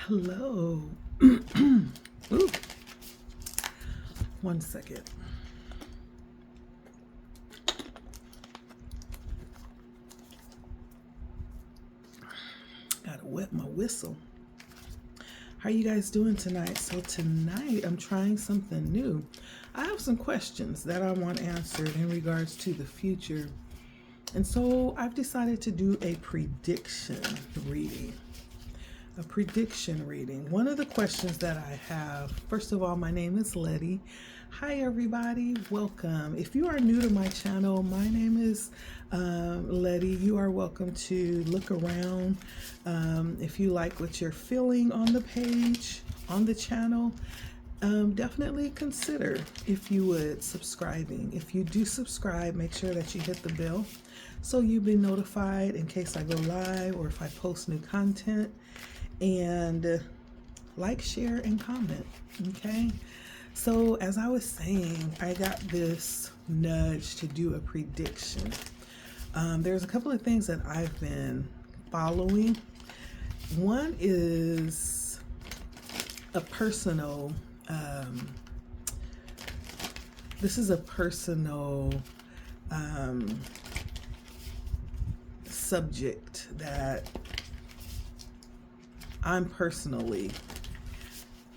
Hello. Ooh, 1 second. Gotta wet my whistle. How are you guys doing tonight? So tonight I'm trying something new. I have some questions that I want answered in regards to the future. And so I've decided to do a prediction reading. One of the questions that I have, first of all, my name is Letty. Hi, everybody. Welcome. If you are new to my channel, my name is Letty. You are welcome to look around. If you like what you're feeling on the page, on the channel, definitely consider, if you would, subscribing. If you do subscribe, make sure that you hit the bell so you'll be notified in case I go live or if I post new content. And like, share, and comment. Okay. So as I was saying, I got this nudge to do a prediction. There's a couple of things that I've been following. One is a personal, this is a personal subject that I'm personally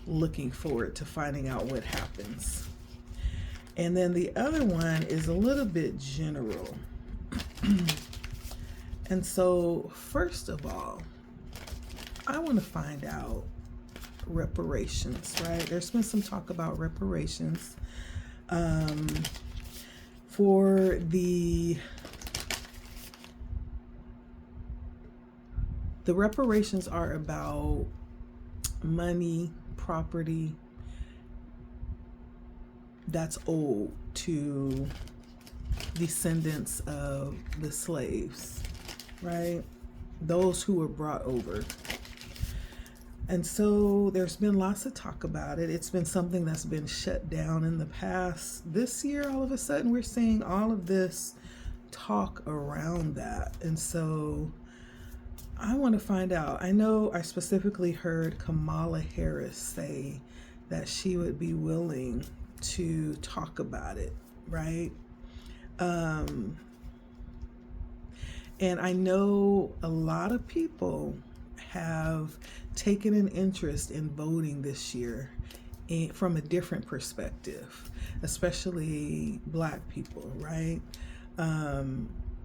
looking forward to finding out what happens. And then the other one is a little bit general. And so, first of all, I want to find out reparations, right? There's been some talk about reparations. For the reparations are about money, property that's owed to descendants of the slaves, right? Those who were brought over. And so there's been lots of talk about it. It's been something that's been shut down in the past. This year, all of a sudden, we're seeing all of this talk around that. And so I want to find out. I know I specifically heard Kamala Harris say that she would be willing to talk about it, right? And I know a lot of people have taken an interest in voting this year from a different perspective, especially Black people, right?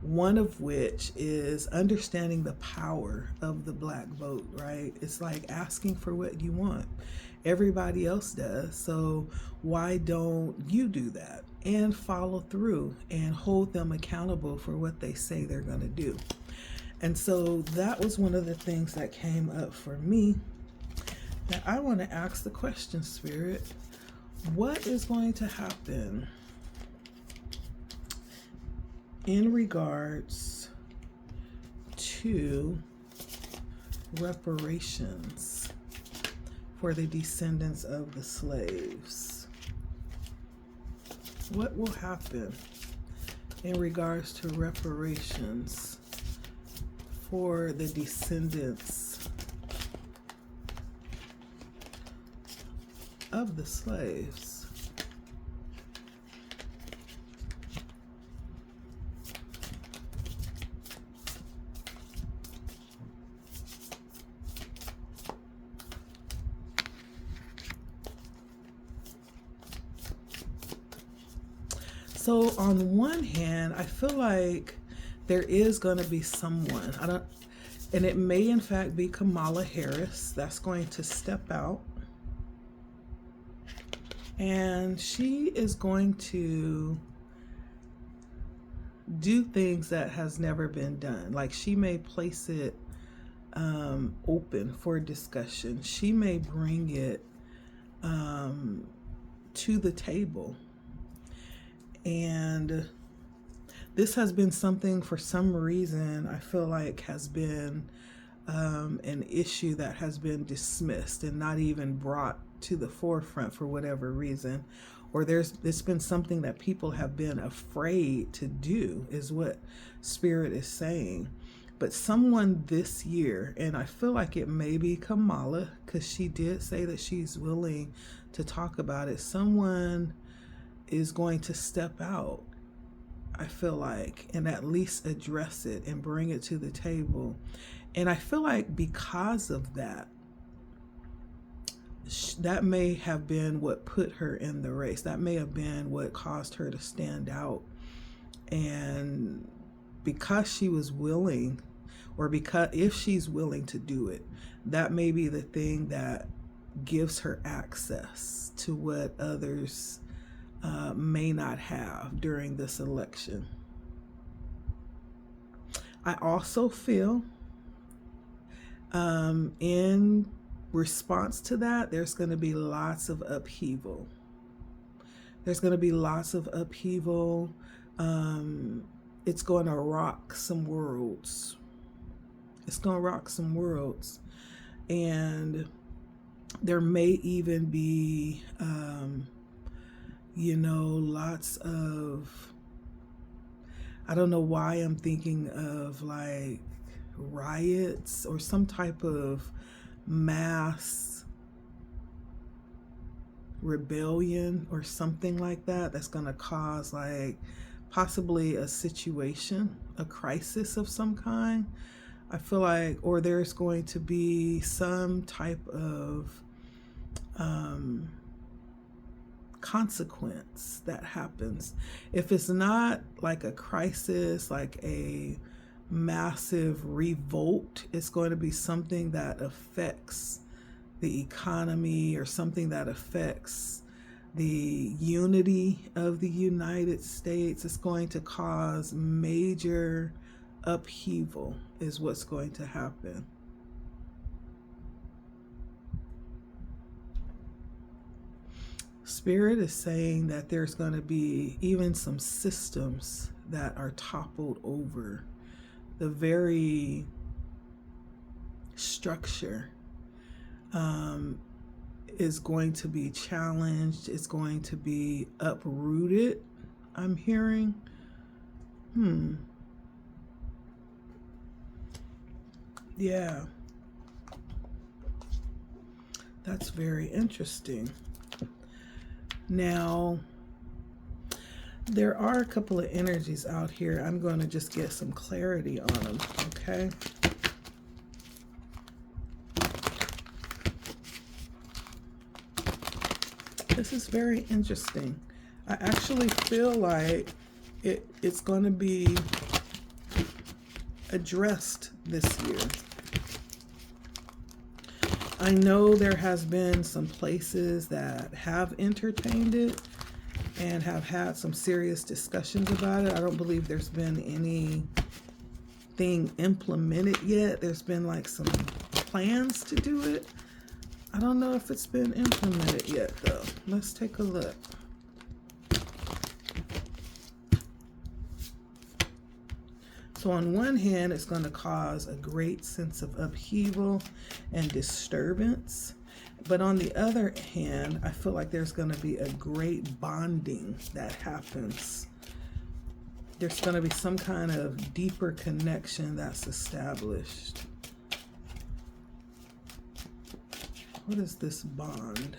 One of which is understanding the power of the Black vote, right? It's like asking for what you want. Everybody else does. So why don't you do that and follow through and hold them accountable for what they say they're going to do? And so that was one of the things that came up for me that I want to ask the question, Spirit. What is going to happen in regards to reparations for the descendants of the slaves? What will happen in regards to reparations for the descendants of the slaves? So on one hand, I feel like there is going to be someone, and it may in fact be Kamala Harris, that's going to step out. And she is going to do things that has never been done. Like, she may place it open for discussion. She may bring it to the table. And this has been something, for some reason, I feel like has been an issue that has been dismissed and not even brought to the forefront for whatever reason. Or it's been something that people have been afraid to do, is what Spirit is saying. but someone this year, and I feel like it may be Kamala, because she did say that she's willing to talk about it. Someone is going to step out, I feel like, and at least address it and bring it to the table. And I feel like because of that, that may have been what put her in the race. That may have been what caused her to stand out. And because she was willing, or because if she's willing to do it, that may be the thing that gives her access to what others may not have during this election. I also feel in response to that, there's going to be lots of upheaval. There's going to be lots of upheaval. It's going to rock some worlds. It's going to rock some worlds. And there may even be, lots of, I don't know why I'm thinking of like riots or some type of mass rebellion or something like that, that's going to cause like possibly a situation, a crisis of some kind. I feel like, or there's going to be some type of consequence that happens. If it's not like a crisis, like a massive revolt, it's going to be something that affects the economy or something that affects the unity of the United States. It's going to cause major upheaval is what's going to happen. Spirit is saying that there's going to be even some systems that are toppled over. The very structure is going to be challenged. It's going to be uprooted, I'm hearing. Yeah. That's very interesting. Now, there are a couple of energies out here. I'm going to just get some clarity on them, okay? This is very interesting. I actually feel like it's going to be addressed this year. I know there has been some places that have entertained it and have had some serious discussions about it. I don't believe there's been anything implemented yet. There's been like some plans to do it. I don't know if it's been implemented yet though. Let's take a look. So on one hand, it's going to cause a great sense of upheaval and disturbance. But on the other hand, I feel like there's going to be a great bonding that happens. There's going to be some kind of deeper connection that's established. What is this bond?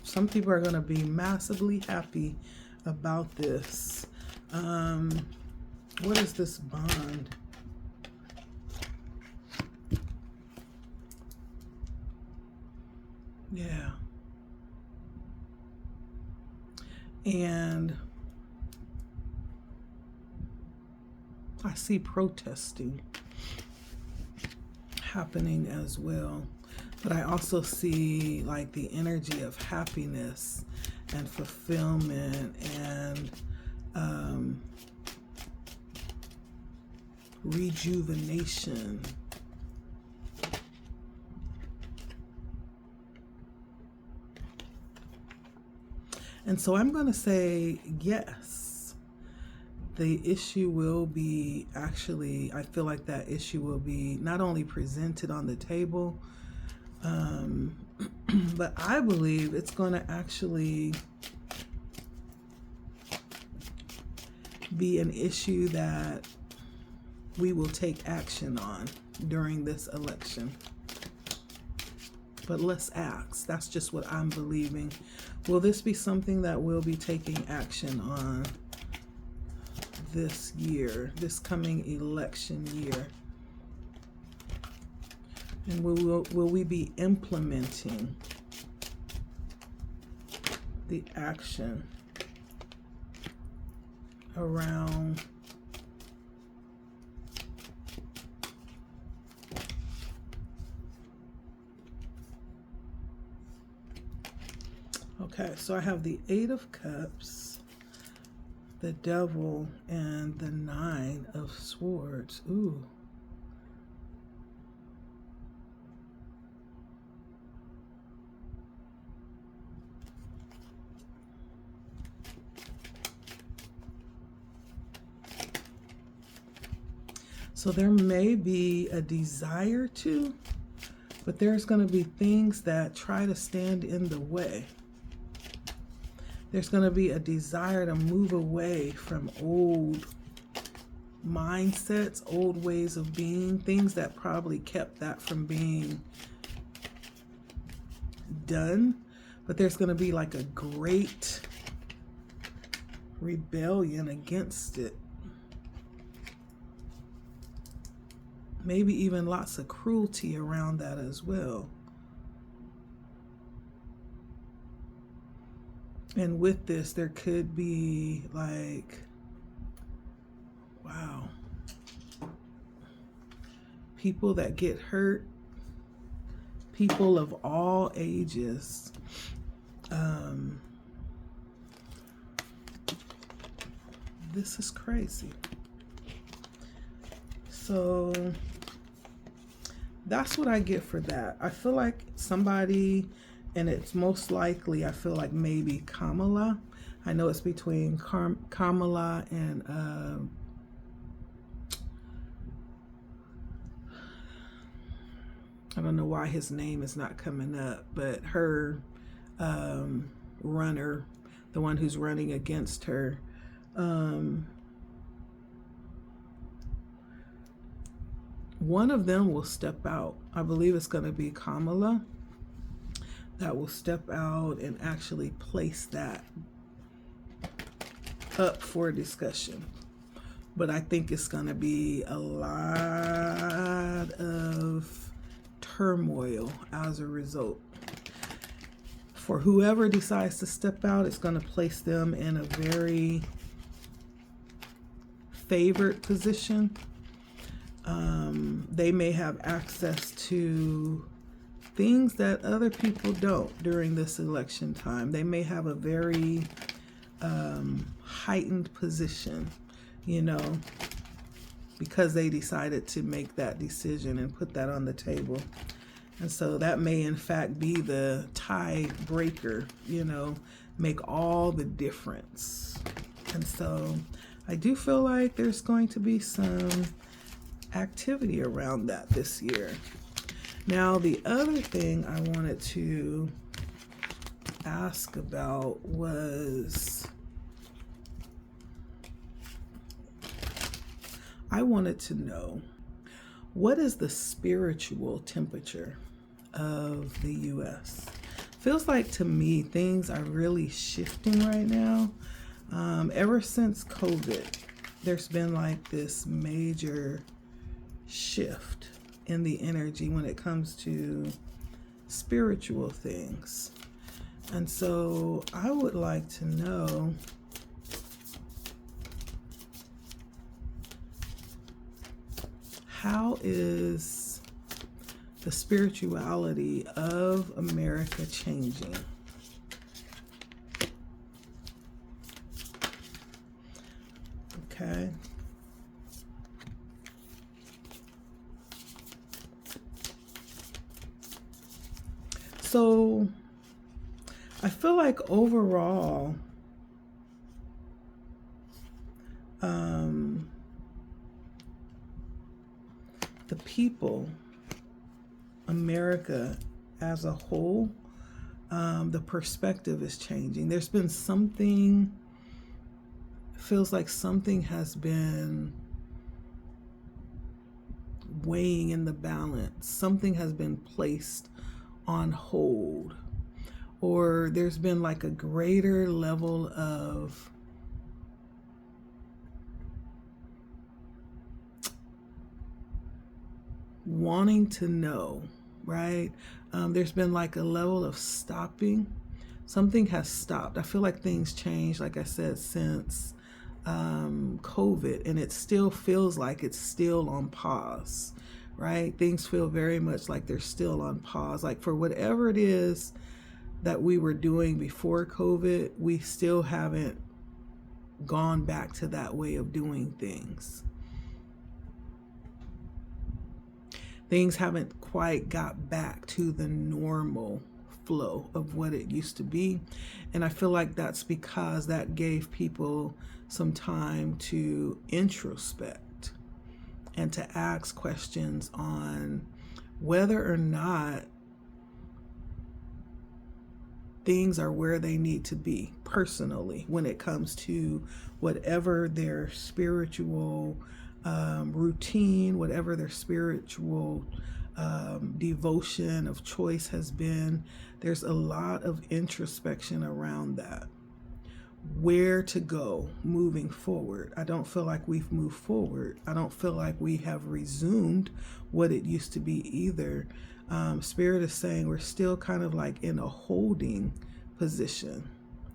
Some people are going to be massively happy about this. What is this bond? Yeah. And I see protesting happening as well. But I also see like the energy of happiness and fulfillment and rejuvenation. And so I'm going to say yes. The issue will be actually, I feel like that issue will be not only presented on the table, but I believe it's going to actually be an issue that we will take action on during this election. But let's ask. That's just what I'm believing. Will this be something that we'll be taking action on this year, this coming election year? And will we be implementing the action around okay, so I have the 8 of Cups, the Devil, and the 9 of Swords. Ooh. So there may be a desire to, but there's going to be things that try to stand in the way. There's going to be a desire to move away from old mindsets, old ways of being, things that probably kept that from being done. But there's going to be like a great rebellion against it. Maybe even lots of cruelty around that as well. And with this, there could be like, wow, people that get hurt, people of all ages. This is crazy. So that's what I get for that. I feel like somebody, and it's most likely, I feel like maybe Kamala. I know it's between Kamala and I don't know why his name is not coming up, but her runner, the one who's running against her. One of them will step out. I believe it's going to be Kamala that will step out and actually place that up for discussion. But I think it's going to be a lot of turmoil as a result. For whoever decides to step out, it's going to place them in a very favored position. They may have access to things that other people don't during this election time. They may have a very heightened position, you know, because they decided to make that decision and put that on the table. And so that may in fact be the tiebreaker, you know, make all the difference. And so I do feel like there's going to be some activity around that this year. Now, the other thing I wanted to ask about was, I wanted to know, what is the spiritual temperature of the U.S.? Feels like to me things are really shifting right now. Ever since COVID, there's been like this major shift in the energy when it comes to spiritual things. And so I would like to know, how is the spirituality of America changing? Okay. So I feel like overall, the people, America as a whole, the perspective is changing. There's been something, feels like something has been weighing in the balance. Something has been placed on hold, or there's been like a greater level of wanting to know, right? There's been like a level of stopping. Something has stopped. I feel like things changed, like I said, since COVID, and it still feels like it's still on pause, right? Things feel very much like they're still on pause. Like for whatever it is that we were doing before COVID, we still haven't gone back to that way of doing things. Things haven't quite got back to the normal flow of what it used to be. And I feel like that's because that gave people some time to introspect and to ask questions on whether or not things are where they need to be personally when it comes to whatever their spiritual routine, whatever their spiritual devotion of choice has been. There's a lot of introspection around that. Where to go moving forward. I don't feel like we've moved forward. I don't feel like we have resumed what it used to be either. Spirit is saying we're still kind of like in a holding position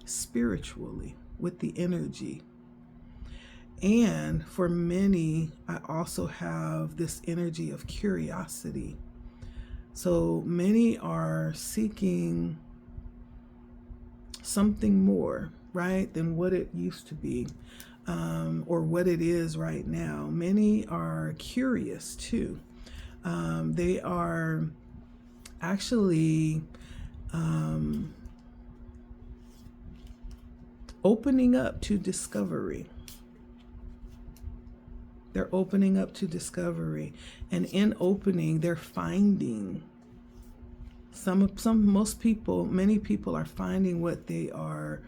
spiritually with the energy. And for many, I also have this energy of curiosity. So many are seeking something more, right, than what it used to be, or what it is right now. Many are curious too. They are actually opening up to discovery. They're opening up to discovery, and in opening, they're finding many people are finding what they are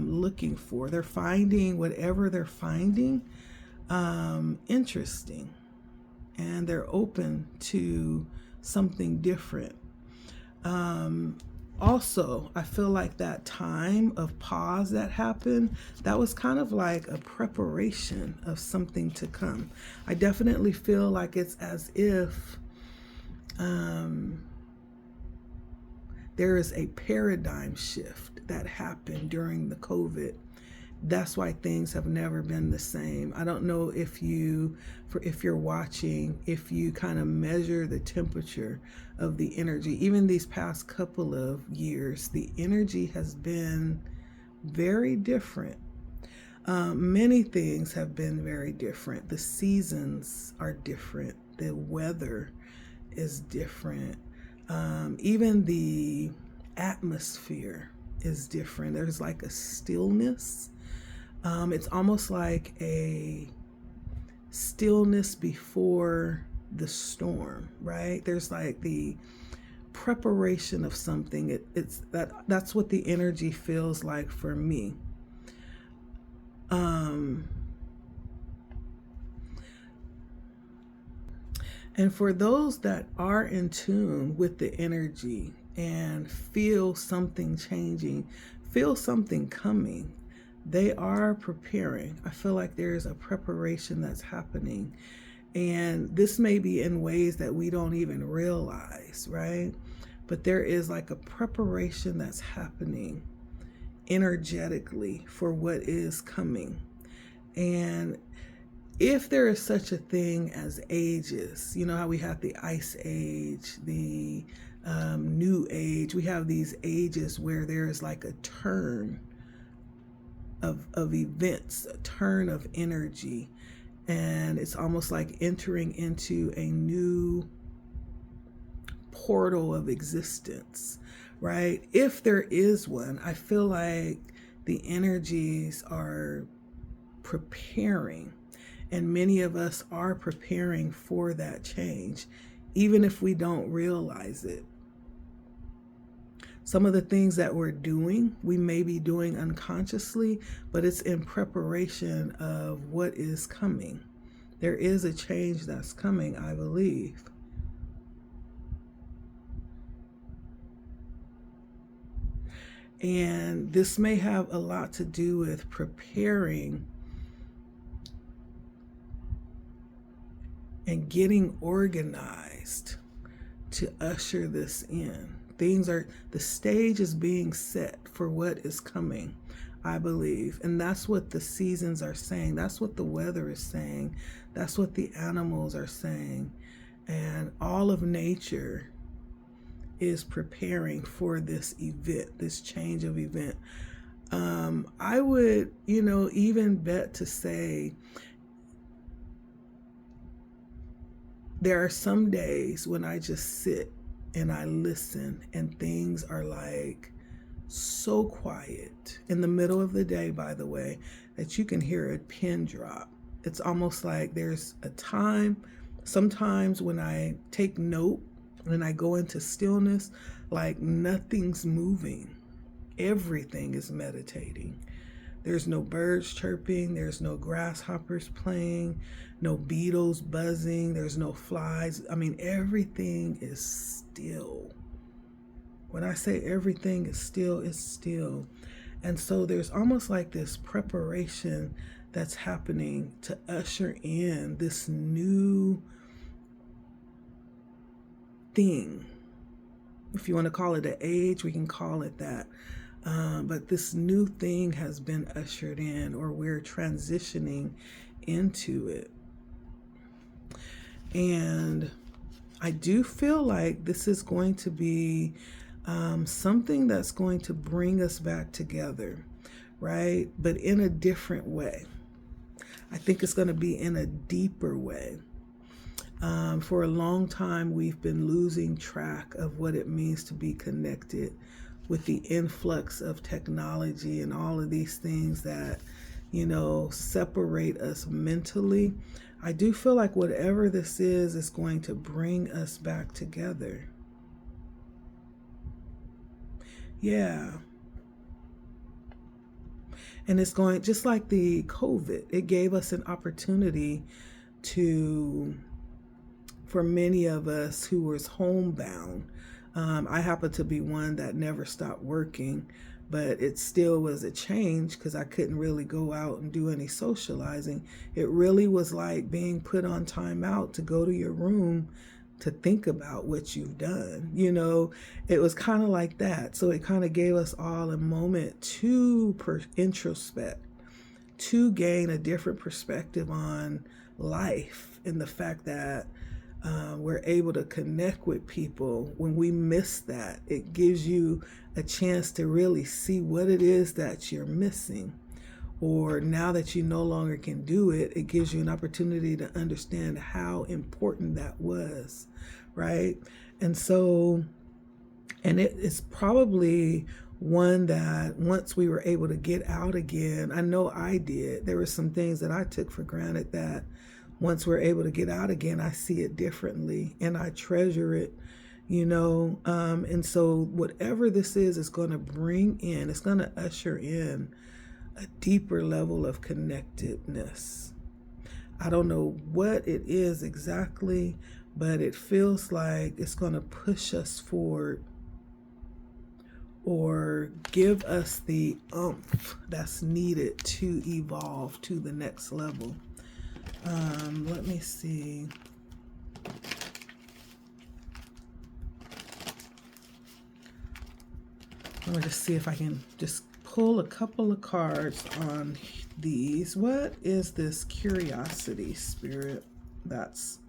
looking for. They're finding whatever they're finding interesting, and they're open to something different. Also, I feel like that time of pause that happened, that was kind of like a preparation of something to come. I definitely feel like it's as if there is a paradigm shift that happened during the COVID. That's why things have never been the same. I don't know if you're watching, if you kind of measure the temperature of the energy. Even these past couple of years, the energy has been very different. Many things have been very different. The seasons are different. The weather is different. Even the atmosphere is different. There's like a stillness. It's almost like a stillness before the storm, right? There's like the preparation of something. That's what the energy feels like for me. And for those that are in tune with the energy and feel something changing, feel something coming, they are preparing. I feel like there's a preparation that's happening. And this may be in ways that we don't even realize, right? But there is like a preparation that's happening energetically for what is coming. And if there is such a thing as ages, you know how we have the ice age, the new age, we have these ages where there is like a turn of events, a turn of energy, and it's almost like entering into a new portal of existence, right? If there is one, I feel like the energies are preparing, and many of us are preparing for that change, even if we don't realize it. Some of the things that we're doing, we may be doing unconsciously, but it's in preparation of what is coming. There is a change that's coming, I believe. And this may have a lot to do with preparing and getting organized to usher this in. The stage is being set for what is coming, I believe. And that's what the seasons are saying. That's what the weather is saying. That's what the animals are saying. And all of nature is preparing for this event, this change of event. I would, even bet to say there are some days when I just sit and I listen, and things are like so quiet in the middle of the day, by the way, that you can hear a pin drop. It's almost like there's a time, sometimes when I take note, when I go into stillness, like nothing's moving. Everything is meditating. There's no birds chirping. There's no grasshoppers playing, no beetles buzzing. There's no flies. I mean, everything is still. When I say everything is still, it's still. And so there's almost like this preparation that's happening to usher in this new thing. If you want to call it an age, we can call it that. But this new thing has been ushered in, or we're transitioning into it. And I do feel like this is going to be something that's going to bring us back together, right? But in a different way. I think it's going to be in a deeper way. For a long time, we've been losing track of what it means to be connected with the influx of technology and all of these things that, separate us mentally. I do feel like whatever this is going to bring us back together. Yeah. And it's going, just like the COVID, it gave us an opportunity for many of us who was homebound. I happen to be one that never stopped working, but it still was a change because I couldn't really go out and do any socializing. It really was like being put on timeout to go to your room to think about what you've done. It was kind of like that. So it kind of gave us all a moment to introspect, to gain a different perspective on life, and the fact that we're able to connect with people. When we miss that, it gives you a chance to really see what it is that you're missing. Or now that you no longer can do it, it gives you an opportunity to understand how important that was, right? And so, and it is probably one that once we were able to get out again, I know I did, there were some things that I took for granted that once we're able to get out again, I see it differently and I treasure it, and so whatever this is going to bring in, it's going to usher in a deeper level of connectedness. I don't know what it is exactly, but it feels like it's going to push us forward or give us the oomph that's needed to evolve to the next level. Let me see. Let me just see if I can just pull a couple of cards on these. What is this curiosity, Spirit, that's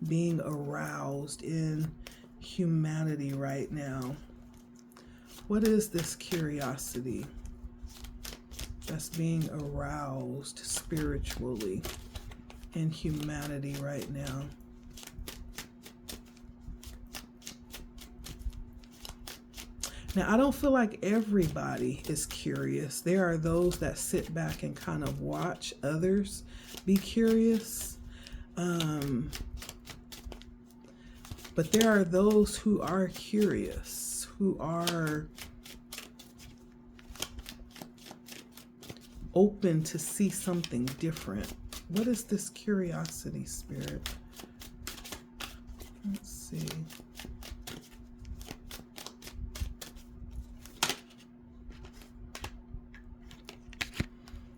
being aroused in humanity right now? What is this curiosity that's being aroused spiritually in humanity right now? Now, I don't feel like everybody is curious. There are those that sit back and kind of watch others be curious. But there are those who are curious, who are open to see something different. What is this curiosity spirit? Let's see.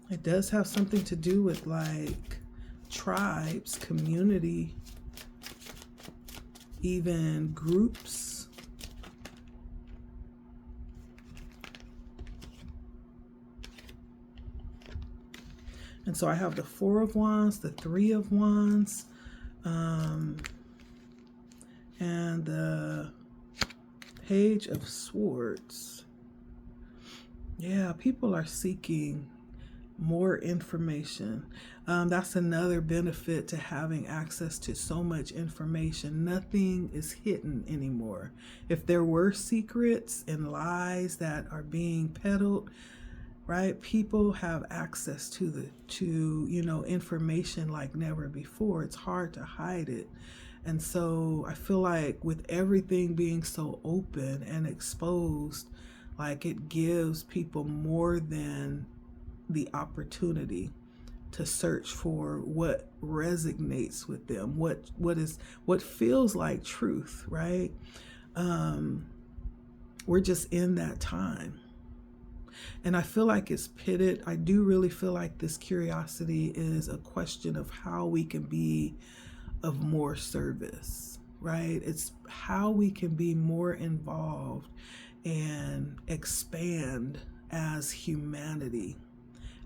It does have something to do with like tribes, community, even groups. And so I have the Four of Wands, the Three of Wands, and the Page of Swords. Yeah, people are seeking more information. That's another benefit to having access to so much information. Nothing is hidden anymore. If there were secrets and lies that are being peddled, right? People have access to information like never before. It's hard to hide it. And so I feel like with everything being so open and exposed, like it gives people more than the opportunity to search for what resonates with them, what feels like truth, right? We're just in that time. And I feel like it's pitted. I do really feel like this curiosity is a question of how we can be of more service, right? It's how we can be more involved and expand as humanity,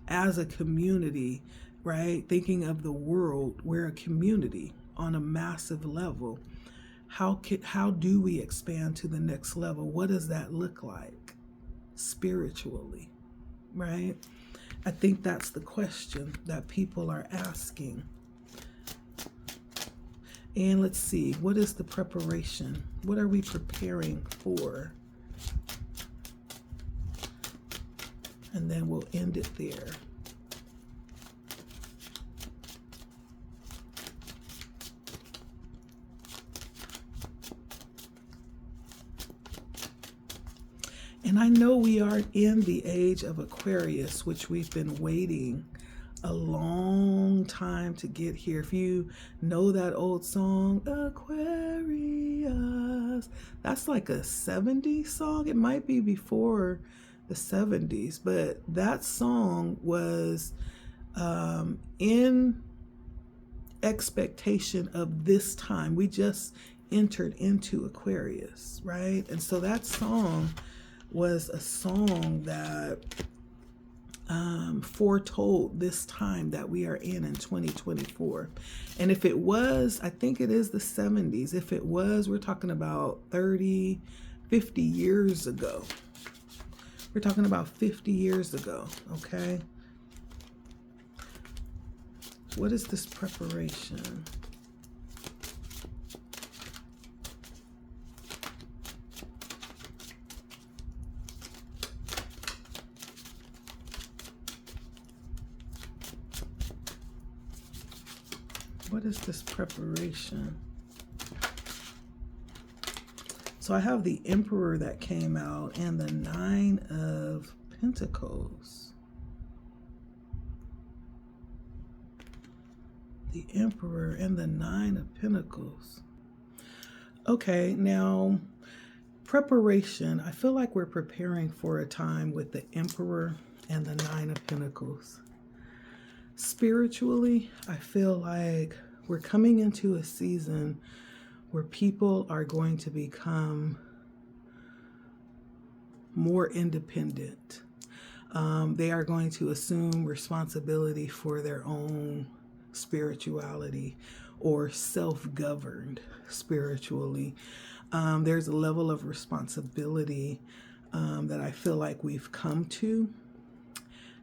as a community, right? Thinking of the world, we're a community on a massive level. How do we expand to the next level? What does that look like spiritually, right? I think that's the question that people are asking. And let's see, what is the preparation? What are we preparing for? And then we'll end it there. And I know we are in the age of Aquarius, which we've been waiting a long time to get here. If you know that old song, Aquarius, that's like a 70s song. It might be before the 70s, but that song was in expectation of this time. We just entered into Aquarius, right? And so that song was a song that foretold this time that we are in 2024. And if it was, I think it is the 70s. If it was, we're talking about 30, 50 years ago. We're talking about 50 years ago, okay? What is this preparation? What is this preparation? So I have the Emperor that came out and the Nine of Pentacles. The Emperor and the Nine of Pentacles. Okay, now preparation. I feel like we're preparing for a time with the Emperor and the Nine of Pentacles. Spiritually, I feel like we're coming into a season where people are going to become more independent. They are going to assume responsibility for their own spirituality or self-governed spiritually. There's a level of responsibility that I feel like we've come to,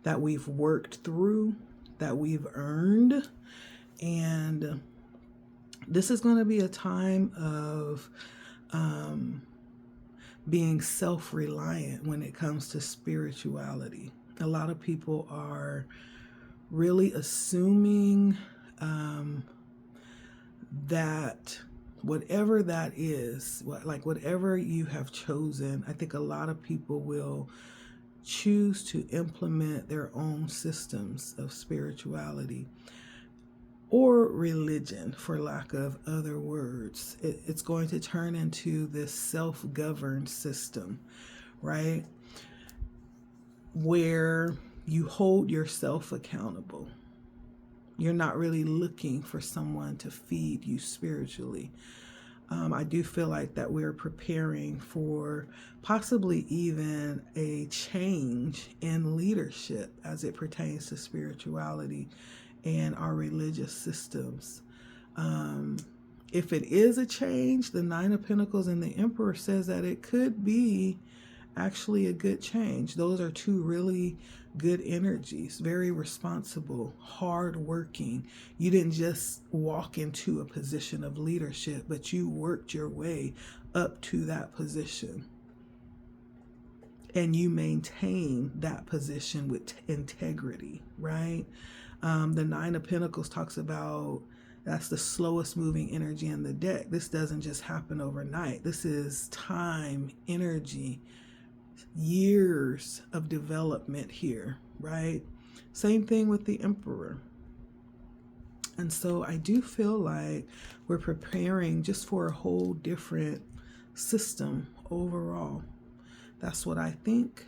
that we've worked through, that we've earned. And this is going to be a time of being self-reliant when it comes to spirituality. A lot of people are really assuming that whatever that is, whatever you have chosen, I think a lot of people will choose to implement their own systems of spirituality or religion, for lack of other words. It's going to turn into this self-governed system, right? Where you hold yourself accountable. You're not really looking for someone to feed you spiritually. I do feel like that we're preparing for possibly even a change in leadership as it pertains to spirituality and our religious systems. If it is a change, the Nine of Pentacles and the Emperor says that it could be actually a good change. Those are two really good energies, very responsible, hardworking. You didn't just walk into a position of leadership, but you worked your way up to that position. And you maintain that position with integrity, right? The Nine of Pentacles talks about that's the slowest moving energy in the deck. This doesn't just happen overnight. This is time, energy, years of development here, right? Same thing with the Emperor. And so I do feel like we're preparing just for a whole different system overall. That's what I think.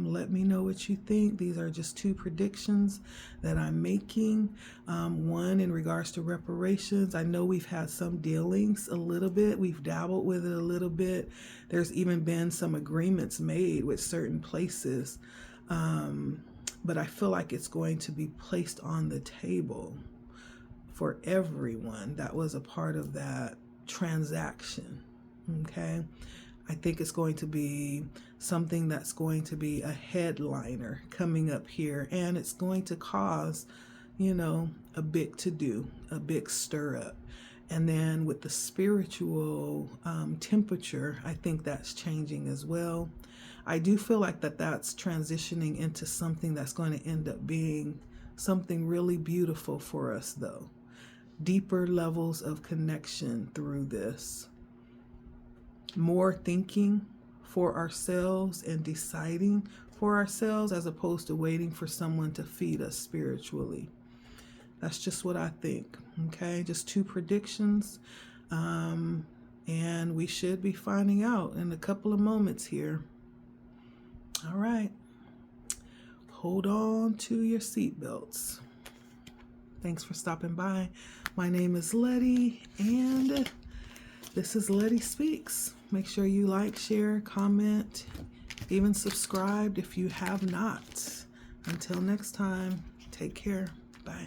Let me know what you think. These are just two predictions that I'm making. One in regards to reparations. I know we've had some dealings a little bit. We've dabbled with it a little bit. There's even been some agreements made with certain places. But I feel like it's going to be placed on the table for everyone that was a part of that transaction. Okay. I think it's going to be something that's going to be a headliner coming up here, and it's going to cause, a big to-do, a big stir up. And then with the spiritual temperature, I think that's changing as well. I do feel like that's transitioning into something that's going to end up being something really beautiful for us, though. Deeper levels of connection through this. More thinking for ourselves and deciding for ourselves as opposed to waiting for someone to feed us spiritually. That's just what I think. Okay, just two predictions. And we should be finding out in a couple of moments here. All right. Hold on to your seatbelts. Thanks for stopping by. My name is Letty, and this is LettiSpeaks. Make sure you like, share, comment, even subscribe if you have not. Until next time, take care. Bye.